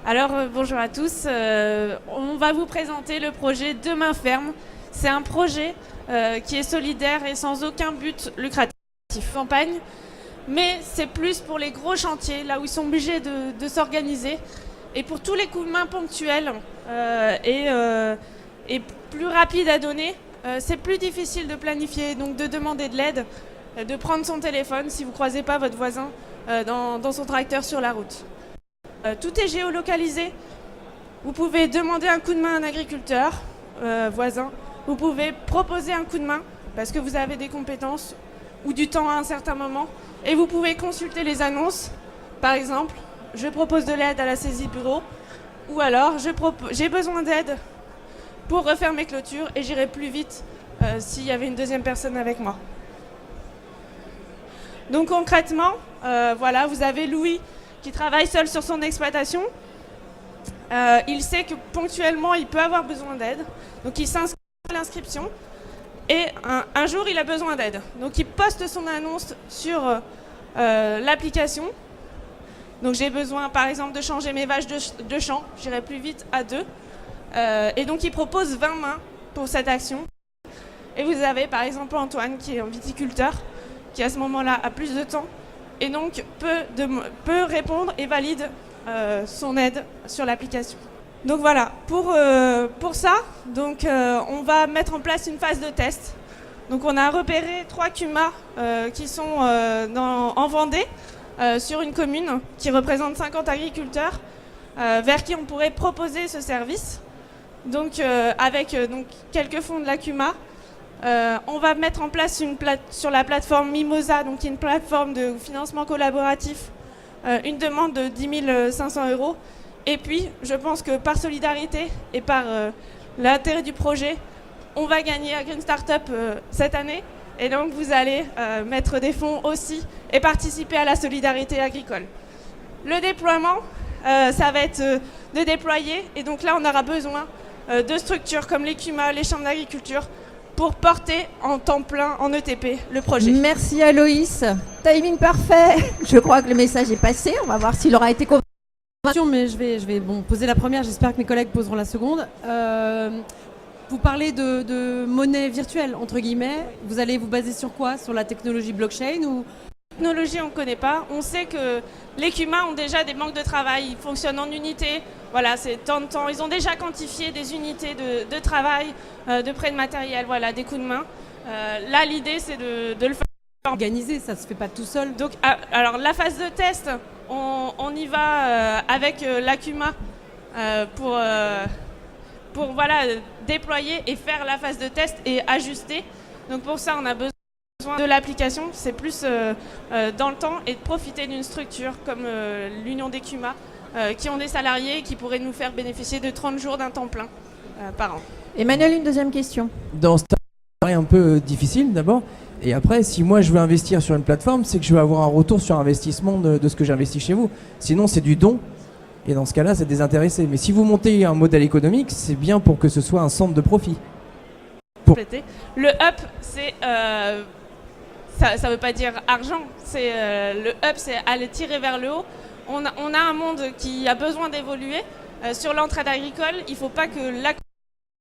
Alors bonjour à tous, on va vous présenter le projet Demain Ferme. C'est un projet qui est solidaire et sans aucun but lucratif. Campagne, mais c'est plus pour les gros chantiers, là où ils sont obligés de s'organiser. Et pour tous les coups de main ponctuels et plus rapides à donner, c'est plus difficile de planifier, donc de demander de l'aide, de prendre son téléphone si vous ne croisez pas votre voisin dans son tracteur sur la route. Tout est géolocalisé. Vous pouvez demander un coup de main à un agriculteur voisin. Vous pouvez proposer un coup de main parce que vous avez des compétences ou du temps à un certain moment. Et vous pouvez consulter les annonces. Par exemple, je propose de l'aide à la saisie bureau. Ou alors, j'ai besoin d'aide pour refaire mes clôtures et j'irai plus vite s'il y avait une deuxième personne avec moi. Donc concrètement, voilà, vous avez Louis qui travaille seul sur son exploitation. Il sait que ponctuellement, il peut avoir besoin d'aide. Donc il s'inscrit à l'inscription. Et un jour, il a besoin d'aide. Donc il poste son annonce sur l'application. Donc j'ai besoin, par exemple, de changer mes vaches de champ. J'irai plus vite à 2. Et donc il propose 20 mains pour cette action. Et vous avez, par exemple, Antoine, qui est un viticulteur, qui à ce moment-là a plus de temps. Et donc peut répondre et valide son aide sur l'application. Donc voilà, pour ça, donc, on va mettre en place une phase de test. Donc on a repéré 3 CUMA qui sont en Vendée, sur une commune qui représente 50 agriculteurs, vers qui on pourrait proposer ce service. Donc avec quelques fonds de la CUMA, on va mettre en place sur la plateforme Mimosa, donc qui est une plateforme de financement collaboratif, une demande de 10 500 €. Et puis, je pense que par solidarité et par l'intérêt du projet, on va gagner à Green Startup cette année. Et donc, vous allez mettre des fonds aussi et participer à la solidarité agricole. Le déploiement, ça va être de déployer. Et donc là, on aura besoin de structures comme les CUMA, les chambres d'agriculture, pour porter en temps plein, en ETP, le projet. Merci Aloïs. Timing parfait. Je crois que le message est passé. On va voir s'il aura été compris. Mais je vais poser la première. J'espère que mes collègues poseront la seconde. Vous parlez de monnaie virtuelle, entre guillemets. Vous allez vous baser sur quoi? Sur la technologie blockchain ou... Technologie, on ne connaît pas. On sait que les CUMA ont déjà des banques de travail. Ils fonctionnent en unités. Voilà, c'est tant de temps. Ils ont déjà quantifié des unités de travail, de prêt de matériel, voilà, des coups de main. Là, l'idée, c'est de le faire. Organisé, ça ne se fait pas tout seul. Donc, alors, la phase de test, on y va avec la CUMA pour voilà, déployer et faire la phase de test et ajuster. Donc, pour ça, on a besoin de l'application. C'est plus dans le temps et de profiter d'une structure comme l'Union des CUMA qui ont des salariés et qui pourraient nous faire bénéficier de 30 jours d'un temps plein par an. Emmanuel, une deuxième question. Dans ce paraît un peu difficile d'abord. Et après, si moi je veux investir sur une plateforme, c'est que je vais avoir un retour sur investissement de ce que j'investis chez vous. Sinon, c'est du don. Et dans ce cas-là, c'est désintéressé. Mais si vous montez un modèle économique, c'est bien pour que ce soit un centre de profit. Le up, c'est... ça ne veut pas dire argent. Le up, c'est aller tirer vers le haut. On a un monde qui a besoin d'évoluer. Sur l'entraide agricole, il ne faut pas que la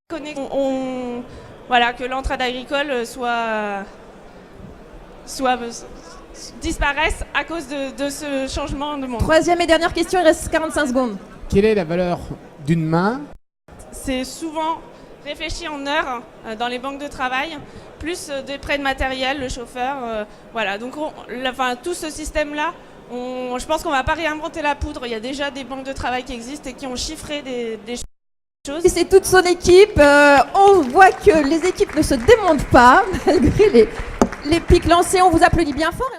connexion... Voilà, que l'entraide agricole disparaisse à cause de ce changement de monde. Troisième et dernière question, il reste 45 secondes. Quelle est la valeur d'une main? C'est souvent réfléchi en heures dans les banques de travail, plus des prêts de matériel, le chauffeur. Voilà, donc tout ce système-là, je pense qu'on ne va pas réinventer la poudre. Il y a déjà des banques de travail qui existent et qui ont chiffré des choses. Et c'est toute son équipe. On voit que les équipes ne se démontent pas malgré les pics lancés. On vous applaudit bien fort.